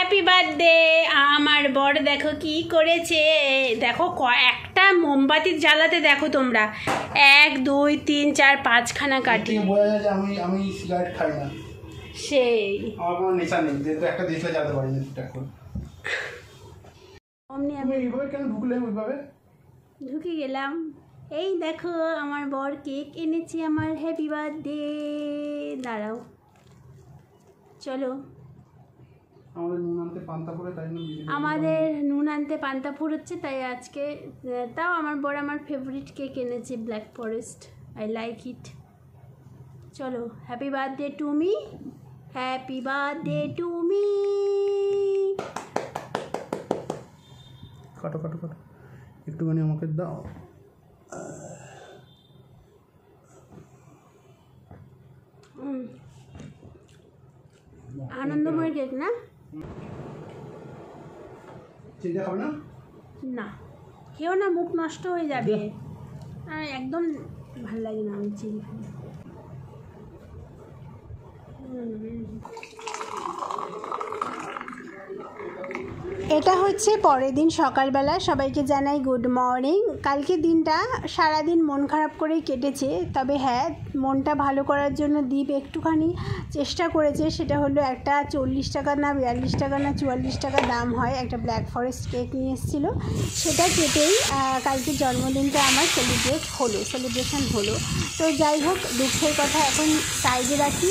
Happy birthday. আমার বর দেখো কি করেছে, দেখো একটা মোমবাতি জ্বালাতে দেখো তোমরা 1 2 3 4 5খানা কাঠি। আমি সিগারেট খাই না, সেই আমার কোনো নেশা নেই, যেহেতু একটা দিশলা জ্বালাতে পারি না ঠিকঠাক করে। অমনি আমি এইভাবে কেন ঢুকলাম? ওইভাবে ঢুকে গেলাম। এই দেখো আমার বর কেক এনেছে আমার হ্যাপি বার্থডে। দাঁড়াও, চলো। আমাদের নুন আনতে পান্তা ফুরোচ্ছে, তাই আজকে তাও আমার বর আমার ফেভারিট কেক এনেছে, black forest. I like it. চলো, happy birthday to me, happy birthday to me. কাটো কাটো কাটো, একটুখানি আমাকে দাও। আনন্দময় কেক না? চিন্তা খাবে না? না কেউ না, মুখ নষ্ট হয়ে যাবে। একদম ভালো লাগে না আমি চিনি খাই। এটা হচ্ছে পরের দিন সকালবেলা। সবাইকে জানাই গুড মর্নিং। কালকে দিনটা সারাদিন মন খারাপ করেই কেটেছে, তবে হ্যাঁ, মনটা ভালো করার জন্য দীপ একটুখানি চেষ্টা করেছে। সেটা হলো একটা 40 টাকা না 42 টাকা না 44 টাকা দাম হয় একটা ব্ল্যাক ফরেস্ট কেক নিয়ে এসেছিলো। সেটা কেটেই কালকে জন্মদিনটা আমার সেলিব্রেশন হলো। তো যাই হোক, দুঃখের কথা এখন সাইডে রাখি।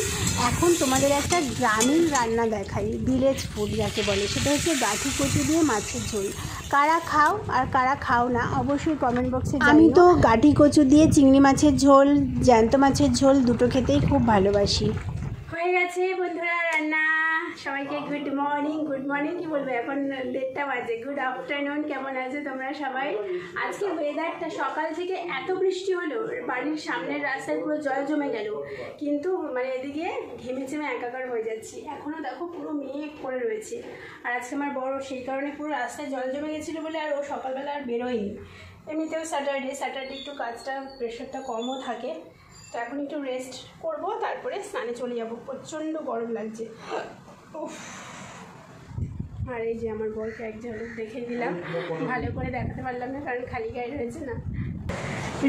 এখন তোমাদের একটা গ্রামীণ রান্না দেখাই, ভিলেজ ফুড যাকে বলে। সেটা হচ্ছে গাঠি কচু দিয়ে মাছের ঝোল। কারা খাও আর কারা খাও না অবশ্যই কমেন্ট বক্সে জানিও। আমি তো গাঠি কচু দিয়ে চিংড়ি মাছের ঝোল, জ্যান্ত মাছের ঝোল দুটো খেতেই খুব ভালোবাসি। হয়ে গেছে বন্ধুরা রান্না। সবাইকে গুড মর্নিং। গুড মর্নিং কি বলবো, এখন 1:30 বাজে। Good afternoon. কেমন আছো তোমরা সবাই? আজকে ওয়েদারটা সকাল থেকে এত বৃষ্টি হলো, বাড়ির সামনের রাস্তায় পুরো জল জমে গেল, কিন্তু মানে এদিকে ঘেমে চেমে একাকার হয়ে যাচ্ছি। এখনও দেখো পুরো মেঘ করে রয়েছে। আর আজকে আমার বড় সেই কারণে পুরো রাস্তায় জল জমে গেছিলো বলে আর ও সকালবেলা আর বেরোয়নি। এমনিতেও স্যাটারডে একটু কাজটা প্রেশারটা কমও থাকে। তো এখন একটু রেস্ট করব, তারপরে স্নানে চলে যাব। প্রচণ্ড গরম লাগছে। আর এই যে আমার বরকে এক ঝলক দেখে দিলাম, ভালো করে দেখাতে পারলাম না কারণ খালি গায়ে রয়েছে না।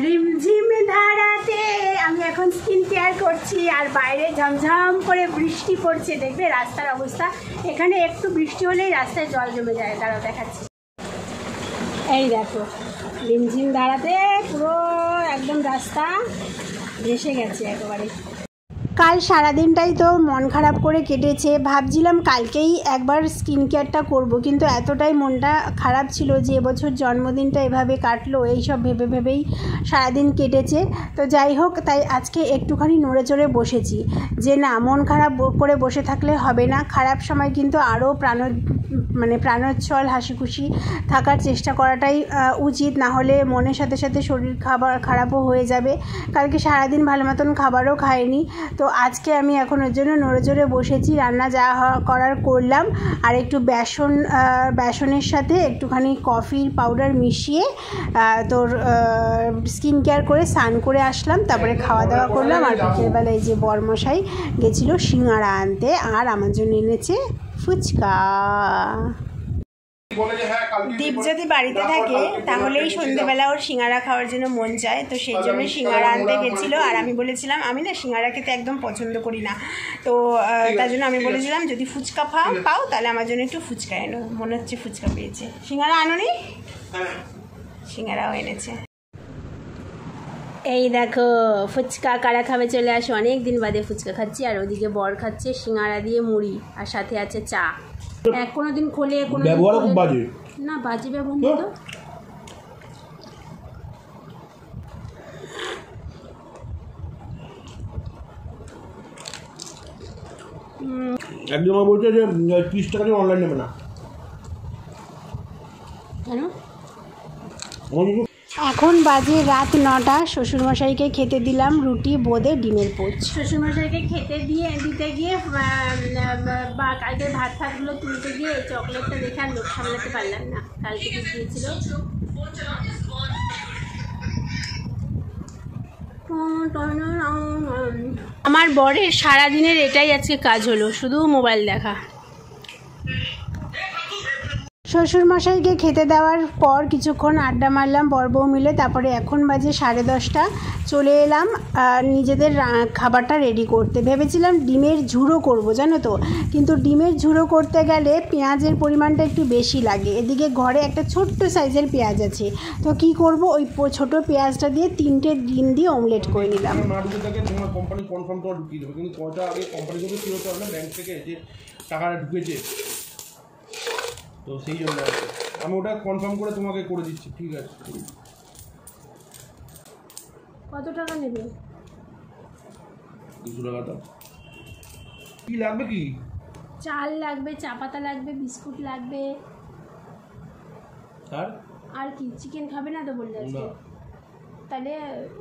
রিমঝিম ধারাতে আমি এখন স্কিন কেয়ার করছি, আর বাইরে ঝমঝম করে বৃষ্টি পড়ছে। দেখবে রাস্তার অবস্থা, এখানে একটু বৃষ্টি হলেই রাস্তায় জল জমে যায়। দাঁড়াও দেখাচ্ছি। এই দেখো, রিমঝিম ধারাতে পুরো একদম রাস্তা ভেসে গেছে একেবারে। কাল সারাদিনটাই তো মন খারাপ করে কেটেছে। ভাবছিলাম কালকেই একবার স্কিন কেয়ারটা করব, কিন্তু এতটাই মনটা খারাপ ছিল যে এবছর জন্মদিনটা এভাবে কাটলো, এইসব ভেবে ভেবেই সারাদিন কেটেছে। তো যাই হোক, তাই আজকে একটুখানি নড়ে চড়ে বসেছি যে না, মন খারাপ করে বসে থাকলে হবে না। খারাপ সময় কিন্তু আরও প্রাণোচ্ছল হাসি খুশি থাকার চেষ্টা করাটাই উচিত, না হলে মনের সাথে সাথে শরীর খারাপও হয়ে যাবে। কালকে সারাদিন ভালো মতন খাবারও খাইনি, তো আজকে আমি এখন ওর জন্য নড়ে চড়ে বসেছি। রান্না যা করার করলাম, আর একটু বেসনের সাথে একটুখানি কফির পাউডার মিশিয়ে তোর স্কিন কেয়ার করে স্নান করে আসলাম, তারপরে খাওয়া দাওয়া করলাম। আর বিকেলবেলায় যে বরমশাই গেছিলো সিঙ্গাড়া আনতে, আর আমার জন্য এনেছে ফুচকা। দীপ যদি বাড়িতে থাকে তাহলেই সন্ধ্যেবেলা ওর সিঙ্গারা খাওয়ার জন্য মন চায়, তো সেই জন্য সিঙ্গারা আনতে গেছিলো। আর আমি বলেছিলাম আমি না সিঙ্গারা খেতে একদম পছন্দ করি না, তো তার জন্য আমি বলেছিলাম যদি ফুচকা পাও তাহলে আমার জন্য একটু ফুচকা এনো। মনে হচ্ছে ফুচকা পেয়েছে। সিঙ্গারা আনোনি? সিঙ্গারাও এনেছে। এই দেখো ফুচকা কারা খাবে চলে আসো। অনেক দিন বাদে ফুচকা খাচ্ছি, আর ওদিকে বর খাচ্ছে সিঙ্গারা দিয়ে মুড়ি, আর সাথে আছে চা। কোনোদিন খোলে কোনো বাজে না, বাজে ব্যবহার নেই তো। একদম বলছে যে 30 টাকা দিয়ে অনলাইন নেবে না কেন? এখন বাজে রাত 9টা। শ্বশুরমশাইকে খেতে দিলাম রুটি বোঁদে ডিমের পোচ। শ্বশুরমশাইকে খেতে দিতে গিয়ে বা কালকে ভাতগুলো তুলতে গিয়ে চকলেটটা দেখে আর লোক সামলাতে পারলাম না। কালকে দিয়েছিল আমার বরের সারাদিনের এটাই আজকে কাজ হলো, শুধু মোবাইল দেখা। শ্বশুরমশাইকে খেতে দেওয়ার পর কিছুক্ষণ আড্ডা মারলাম বর বউ মিলে। তারপরে এখন বাজে 10:30, চলে এলাম নিজেদের খাবারটা রেডি করতে। ভেবেছিলাম ডিমের ঝুড়ো করব, জানো তো, কিন্তু ডিমের ঝুড়ো করতে গেলে পেঁয়াজের পরিমাণটা একটু বেশি লাগে। এদিকে ঘরে একটা ছোট্ট সাইজের পেঁয়াজ আছে, তো কি করব, ওই ছোট পেঁয়াজটা দিয়ে 3টে ডিম দিয়ে অমলেট করে নিলাম। তোমার কোম্পানি কনফার্ম করে ঢুকিয়ে দেবে, কিন্তু কটা আগে কোম্পানি থেকে ফিরত হবে না ব্যাংক থেকে যে টাকাটা ঢুকেছে, তো সেই জন্য আমি ওটা কনফার্ম করে তোমাকে করে দিচ্ছি। ঠিক আছে, কত টাকা নেবে? 200 টাকা দাও। কি লাগবে? কি চাল লাগবে, চা পাতা লাগবে, বিস্কুট লাগবে, আর কি? চিকেন খাবে না তো বললে আজকে? তাহলে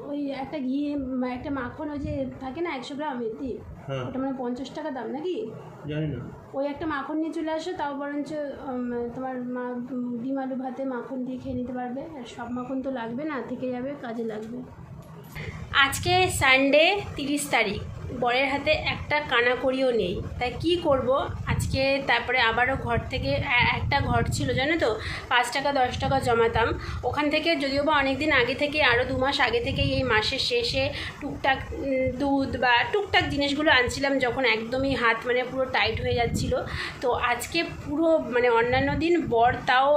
ওই একটা ঘি, একটা মাখন, ওই যে থাকে না 100 গ্রাম দি, ওটা মানে 50 টাকা দাম নাকি জানি না। ওই একটা মাখন নিয়ে চলে আসো, তাও বরঞ্চ তোমার মা ডিম আলু ভাতে মাখন দিয়ে খেয়ে নিতে পারবে। আর সব মাখন তো লাগবে না, থেকে যাবে, কাজে লাগবে। আজকে সানডে 30 তারিখ, বরের হাতে একটা কানাকড়িও নেই, তাই কি করব আজকে। তারপরে আবারও ঘর থেকে একটা ঘর ছিল, জানো তো, 5 টাকা 10 টাকা জমাতাম, ওখান থেকে যদিও বা অনেক দিন আগে থেকে, আরও 2 মাস আগে থেকেই এই মাসের শেষে টুকটাক দুধ বা টুকটাক জিনিসগুলো আনছিলাম, যখন একদমই হাত মানে পুরো টাইট হয়ে যাচ্ছিল। তো আজকে পুরো মানে অন্যান্য দিন বর তাও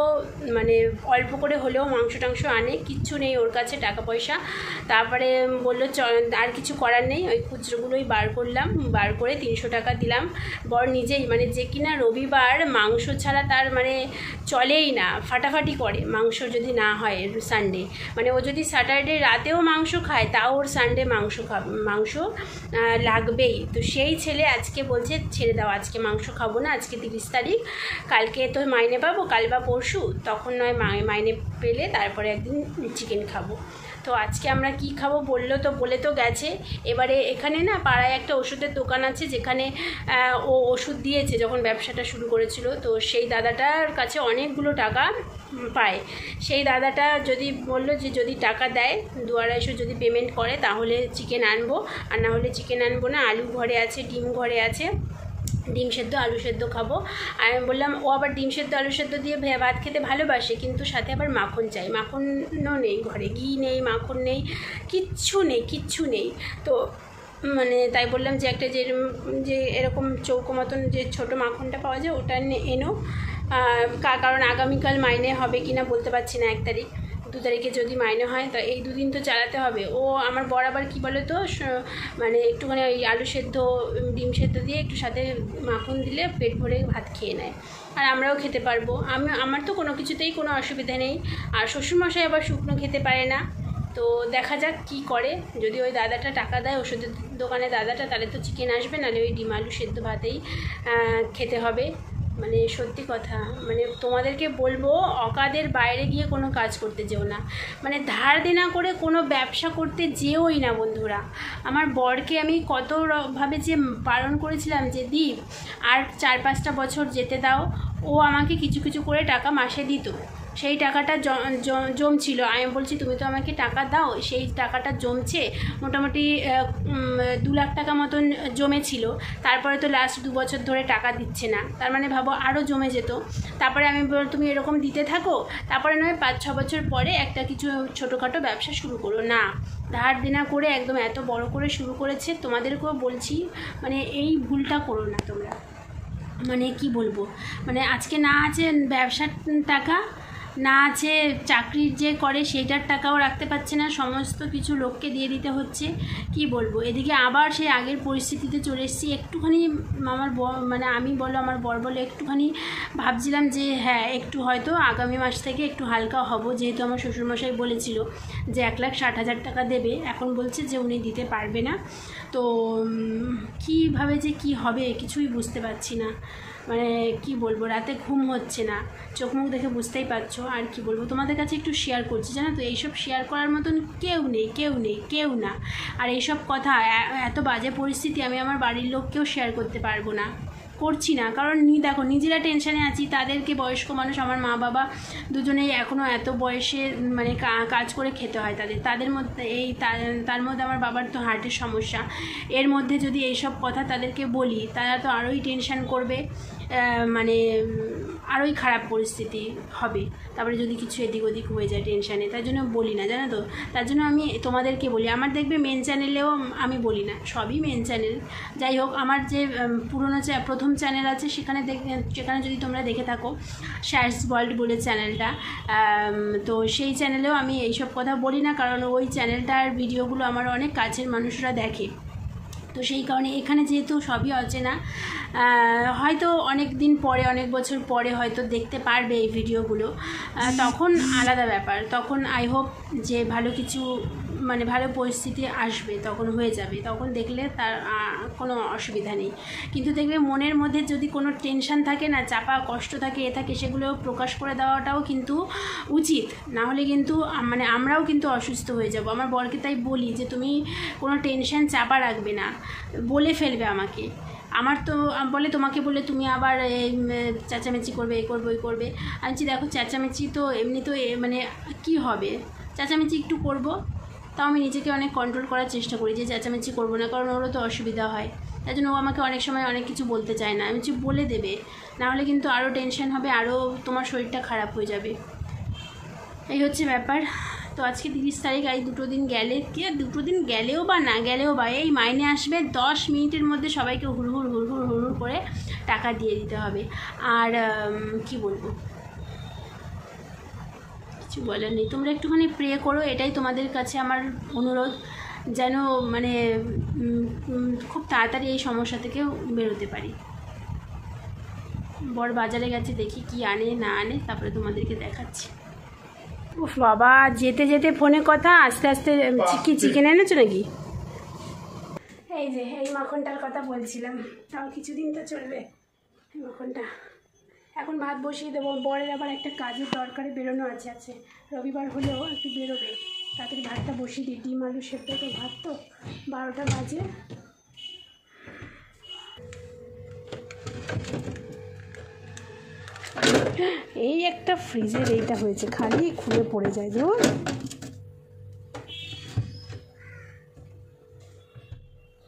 মানে অল্প করে হলেও মাংস টাংস আনে, কিচ্ছু নেই ওর কাছে টাকা পয়সা। তারপরে বললো আর কিছু করার নেই, ওই খুচরোগুলোই বার করলাম, বার করে 300 টাকা দিলাম। বর নিজেই মানে যে কিনা রবিবার মাংস ছাড়া তার মানে চলেই না, ফাটাফাটি করে মাংস যদি না হয় সানডে, মানে ও যদি স্যাটারডে রাতেও মাংস খায় তাও ওর সানডে মাংস লাগবেই। তো সেই ছেলে আজকে বলছে ছেড়ে দাও, আজকে মাংস খাবো না, আজকে 30 তারিখ, কালকে তো মাইনে পাবো, কাল বা পরশু, তখন নয় মাইনে পেলে তারপরে একদিন চিকেন খাবো। তো আজকে আমরা কি খাবো বলে তো গেছে। এবারে এখানে না পাড়ায় একটা ওষুধের দোকান আছে, যেখানে ও ওষুধ দিয়েছে যখন ব্যবসাটা শুরু করেছিল। তো সেই দাদাটার কাছে অনেকগুলো টাকা পায়। সেই দাদাটা বললো যে যদি টাকা দেয় 200-250 যদি পেমেন্ট করে তাহলে চিকেন আনবো, আর না হলে চিকেন আনবো না। আলু ঘরে আছে, ডিম ঘরে আছে, ডিম সেদ্ধ আলু সেদ্ধ খাবো। আর আমি বললাম, ও আবার ডিম সেদ্ধ আলু সেদ্ধ দিয়ে ভাত খেতে ভালোবাসে, কিন্তু সাথে আবার মাখন চাই। মাখনও নেই ঘরে, ঘি নেই, মাখন নেই, কিচ্ছু নেই। তো মানে তাই বললাম যে একটা যে এরকম চৌকো মতন যে ছোটো মাখনটা পাওয়া যায় ওটা এনো, কারণ আগামীকাল মাইনে হবে কি না বলতে পারছি না। 1 তারিখ 2 তারিখে যদি মাইনে হয় তো এই 2 দিন তো চালাতে হবে। ও আমার বর আবার কী বলে তো, মানে একটুখানি ওই আলু সেদ্ধ ডিম সেদ্ধ দিয়ে একটু সাথে মাখন দিলে পেট ভরে ভাত খেয়ে নেয়, আর আমরাও খেতে পারবো। আমার তো কোনো কিছুতেই কোনো অসুবিধা নেই। আর শ্বশুরমশাই আবার শুকনো খেতে পারে না, তো দেখা যাক কি করে। যদি ওই দাদাটা টাকা দেয় ওষুধের দোকানে দাদাটা, তাহলে তো চিকেন আসবে, নাহলে ওই ডিম আলু সেদ্ধ ভাতেই খেতে হবে। মানে সত্যি কথা, মানে তোমাদেরকে বলবো, অকাদের বাইরে গিয়ে কোনো কাজ করতে যেও না, মানে ধার দেনা করে কোনো ব্যবসা করতে যেওই না বন্ধুরা। আমার বরকে আমি কতভাবে যে বারণ করেছিলাম যে দীপ আর 4-5টা বছর যেতে দাও, ও আমাকে কিছু কিছু করে টাকা মাসে দিত। সেই টাকাটা জমছিল, আমি বলছি তুমি তো আমাকে টাকা দাও, সেই টাকাটা জমছে মোটামুটি 2 লাখ টাকা মতন জমেছিল। তারপরে তো লাস্ট 2 বছর ধরে টাকা দিচ্ছে না, তার মানে ভাবো আরও জমে যেত। তারপরে আমি তুমি এরকম দিতে থাকো, তারপরে নয় 5-6 বছর পরে একটা কিছু ছোটোখাটো ব্যবসা শুরু করো। না, ধার দেনা করে একদম এত বড় করে শুরু করেছে। তোমাদেরকেও বলছি, মানে এই ভুলটা করো না তোমরা। মানে কি বলবো, মানে আজকে না আছে ব্যবসার টাকা, না আছে চাকরির যে করে সেইটার টাকাও রাখতে পারছে না, সমস্ত কিছু লোককে দিয়ে দিতে হচ্ছে। কি বলবো, এদিকে আবার সেই আগের পরিস্থিতিতে চলে এসেছি। একটুখানি আমার মানে আমি বলো আমার বর বলে একটুখানি ভাবছিলাম যে হ্যাঁ একটু হয়তো আগামী মাস থেকে একটু হালকা হব, যেহেতু আমার শ্বশুরমশাই বলেছিল যে 1,60,000 টাকা দেবে, এখন বলছে যে উনি দিতে পারবে না। তো কীভাবে যে কি হবে কিছুই বুঝতে পারছি না। মানে কি বলবো, রাতে ঘুম হচ্ছে না, চোখ মুখ দেখে বুঝতেই পারছো। আর কি বলবো, তোমাদের কাছে একটু শেয়ার করছি, জানো তো, এইসব শেয়ার করার মতন কেউ না। আর এইসব কথা, এত বাজে পরিস্থিতি আমি আমার বাড়ির লোককেও শেয়ার করতে পারবো না। করছি না, কারণ দেখো নিজেরা টেনশানে আছি, তাদেরকে বয়স্ক মানুষ, আমার মা বাবা দুজনেই এখনও এত বয়সে মানে কাজ করে খেতে হয় তাদের মধ্যে তার মধ্যে আমার বাবার তো হার্টের সমস্যা, এর মধ্যে যদি এইসব কথা তাদেরকে বলি তারা তো আরোই টেনশান করবে, মানে আরোই খারাপ পরিস্থিতি হবে, তারপরে যদি কিছু এদিক ওদিক হয়ে যায় টেনশানে, তার জন্য বলি না, জানো তো। তার জন্য আমি তোমাদেরকে বলি, আমার দেখবে মেন চ্যানেলেও আমি বলি না, সবই মেন চ্যানেল। যাই হোক, আমার যে প্রথম চ্যানেল আছে সেখানে যদি তোমরা দেখে থাকো, শ্যাস ওয়ার্ল্ড বলে চ্যানেলটা, তো সেই চ্যানেলেও আমি এইসব কথা বলি না, কারণ ওই চ্যানেলটার ভিডিওগুলো আমার অনেক কাছের মানুষরা দেখে। তো সেই কারণে এখানে যেহেতু সবই অচেনা, হয়তো অনেক দিন পরে, অনেক বছর পরে হয়তো দেখতে পারবে এই ভিডিওগুলো, তখন আলাদা ব্যাপার, তখন আই হোপ যে ভালো কিছু মানে ভালো পরিস্থিতি আসবে, তখন হয়ে যাবে, তখন দেখলে তার কোনো অসুবিধা নেই। কিন্তু দেখবে মনের মধ্যে যদি কোনো টেনশান থাকে না, চাপা কষ্ট থাকে, থাকে, সেগুলো প্রকাশ করে দেওয়াটাও কিন্তু উচিত, না হলে কিন্তু মানে আমরাও কিন্তু অসুস্থ হয়ে যাব। আমার বরকে তাই বলি যে তুমি কোনো টেনশান চাপা রাখবে না, বলে ফেলবে আমাকে। আমার তো বলে তোমাকে বলে তুমি আবার চেঁচামেচি করবে, এই করবে ওই করবে। আমি বলছি দেখো চেঁচামেচি তো এমনি তো মানে কি হবে, চেঁচামেচি একটু করব, তাও আমি নিজেকে অনেক কন্ট্রোল করার চেষ্টা করি যে চেঁচামেচি করবো না, কারণ ওরও তো অসুবিধা হয়। তাই জন্য ও আমাকে অনেক সময় অনেক কিছু বলতে চায় না, আমি বলে দেবে, নাহলে কিন্তু আরও টেনশন হবে, আরও তোমার শরীরটা খারাপ হয়ে যাবে। এই হচ্ছে ব্যাপার। তো আজকে 30 তারিখ, এই 2 দিন গেলে কি, 2 দিন গেলেও বা না গেলেও বা এই মাইনে আসবে, 10 মিনিটের মধ্যে সবাইকে হুড়হুড় হুড়হুড় হুড়হুড় করে টাকা দিয়ে দিতে হবে। আর কি বলবো, কিছু বলার নেই, তোমরা একটুখানি প্রে করো, এটাই তোমাদের কাছে আমার অনুরোধ, যেন মানে খুব তাড়াতাড়ি এই সমস্যা থেকে বেরোতে পারি। বড় বাজারে গেছে, দেখি কি আনে না আনে, তারপরে তোমাদেরকে দেখাচ্ছি। উফ বাবা, যেতে যেতে ফোনে কথা, আস্তে আস্তে কি চিকেন এনেছো নাকি? এই যে এই মাখনটার কথা বলছিলাম, তাও কিছুদিন তো চলবে এই মাখনটা। এখন ভাত বসিয়ে দেবো, বরের আবার একটা কাজের দরকারে বেরোনো আছে, রবিবার হলেও একটু বেরোবে, তাড়াতাড়ি ভাতটা বসিয়ে দিই, ডিম আলু সেদ্ধ তো ভাত, তো 12টা বাজে। এই একটা ফ্রিজের এইটা হয়েছে, খালি খুলে পড়ে যায় যে।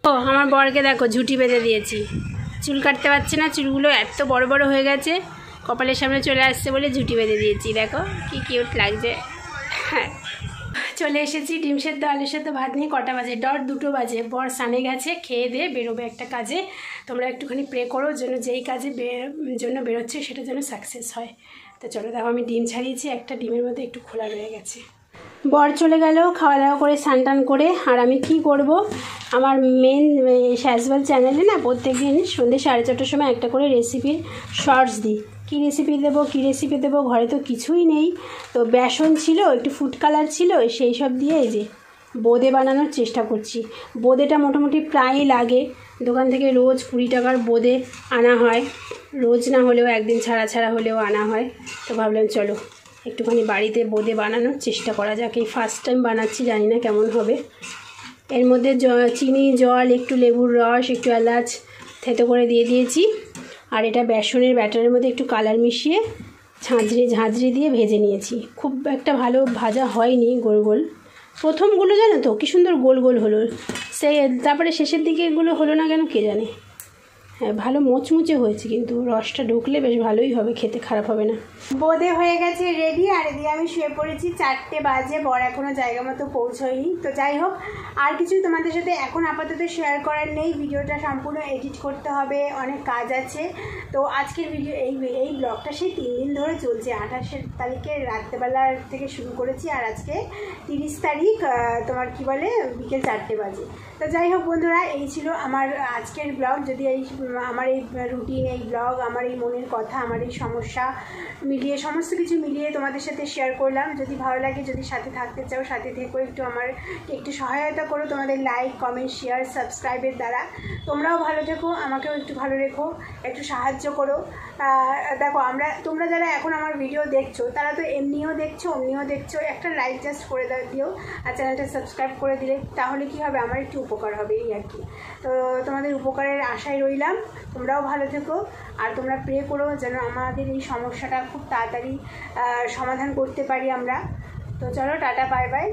ও আমার বরকে দেখো ঝুঁটি বেঁধে দিয়েছি, চুল কাটতে পারছে না, চুলগুলো এত বড় বড় হয়ে গেছে, কপালের সামনে চলে আসছে বলে ঝুঁটি বেঁধে দিয়েছি, দেখো কি কিউট লাগছে। হ্যাঁ, চলে এসেছি ডিম সেদ্ধ আলু সেদ্ধ ভাত নিয়ে। কটা বাজে? 2 বাজে। বর সানে গেছে, খেয়ে দিয়ে বেরোবে একটা কাজে। তোমরা একটুখানি প্রে করো যেন যেই কাজে জন্য বেরোচ্ছে সেটা যেন সাকসেস হয়। তো চলো, দেখো আমি ডিম ছাড়িয়েছি, একটা ডিমের মধ্যে একটু খোলা রয়ে গেছে। বর চলে গেল খাওয়া দাওয়া করে, স্নান টান করে। আর আমি কি করব, আমার মেন শ্যাসওয়াল চ্যানেলে না প্রত্যেক দিন সন্ধ্যে 4:30টার সময় একটা করে রেসিপির শর্টস দিই। কী রেসিপি দেবো, ঘরে তো কিছুই নেই। তো বেসন ছিল, একটু ফুড কালার ছিল, সেই সব দিয়ে এই যে বোঁদে বানানোর চেষ্টা করছি। বোঁদেটা মোটামুটি প্রায়ই লাগে, দোকান থেকে রোজ 20 টাকার বোঁদে আনা হয়, রোজ না হলেও একদিন ছাড়া ছাড়া হলেও আনা হয়। তো ভাবলাম চলো একটুখানি বাড়িতে বোঁদে বানানোর চেষ্টা করা যাক। এই ফার্স্ট টাইম বানাচ্ছি, জানি না কেমন হবে। এর মধ্যে চিনি, জল, একটু লেবুর রস, একটু এলাচ থেতো করে দিয়ে দিয়েছি। আর এটা বেসনের ব্যাটারের মধ্যে একটু কালার মিশিয়ে ঝাঁঝরি দিয়ে ভেজে নিয়েছি। খুব একটা ভালো ভাজা হয়নি, গোল গোল প্রথমগুলো, জানো তো কী সুন্দর গোল গোল হলো, তারপরে শেষের দিকে এগুলো হলো না কেন কে জানে। হ্যাঁ, ভালো মোচমুচে হয়েছে, কিন্তু রসটা ঢুকলে বেশ ভালোই হবে, খেতে খারাপ হবে না। বোঁদে হয়ে গেছে রেডি, আর এদিকে আমি শুয়ে পড়েছি। 4টে বাজে, বর এখনও জায়গা মতো পৌঁছয়নি। তো যাই হোক, আর কিছু তোমাদের সাথে এখন আপাতত শেয়ার করার নেই, ভিডিওটা সম্পূর্ণ এডিট করতে হবে, অনেক কাজ আছে। তো আজকের ভিডিও এই ব্লগটা সেই 3 দিন ধরে চলছে। 28 তারিখে রাত্রেবেলার থেকে শুরু করেছি, আর আজকে 30 তারিখ তোমার কি বলে বিকেল 4টে বাজে। তো যাই হোক বন্ধুরা, এই ছিল আমার আজকের ব্লগ। যদি আমার এই রুটিন, এই ব্লগ, আমার এই মনের কথা, আমার এই সমস্যা মিলিয়ে, সমস্ত কিছু মিলিয়ে তোমাদের সাথে শেয়ার করলাম। যদি ভালো লাগে, যদি সাথে থাকতে চাও, সাথে থেকো, একটু সহায়তা করো তোমাদের লাইক, কমেন্ট, শেয়ার, সাবস্ক্রাইবের দ্বারা। তোমরাও ভালো থেকো, আমাকেও একটু ভালো রেখো, একটু সাহায্য করো। দেখো, তোমরা যারা এখন আমার ভিডিও দেখছো, তারা তো এমনিও দেখছো, অমনিও দেখছো, একটা লাইক জাস্ট করে দিও, আর চ্যানেলটা সাবস্ক্রাইব করে দিলে তাহলে কি হবে, আমার একটু উপকার হবে, এই আর কি। তো তোমাদের উপকারের আশায় রইলাম। তোমরাও ভালো থেকো, আর তোমরা প্রে করো যেন আমাদের এই সমস্যাটা খুব তাড়াতাড়ি সমাধান করতে পারি আমরা। তো চলো, tata, bye bye,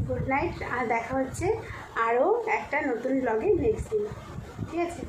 good night, আর দেখা হচ্ছে আরও একটা নতুন ব্লগে নেক্সট দিন, ঠিক আছে।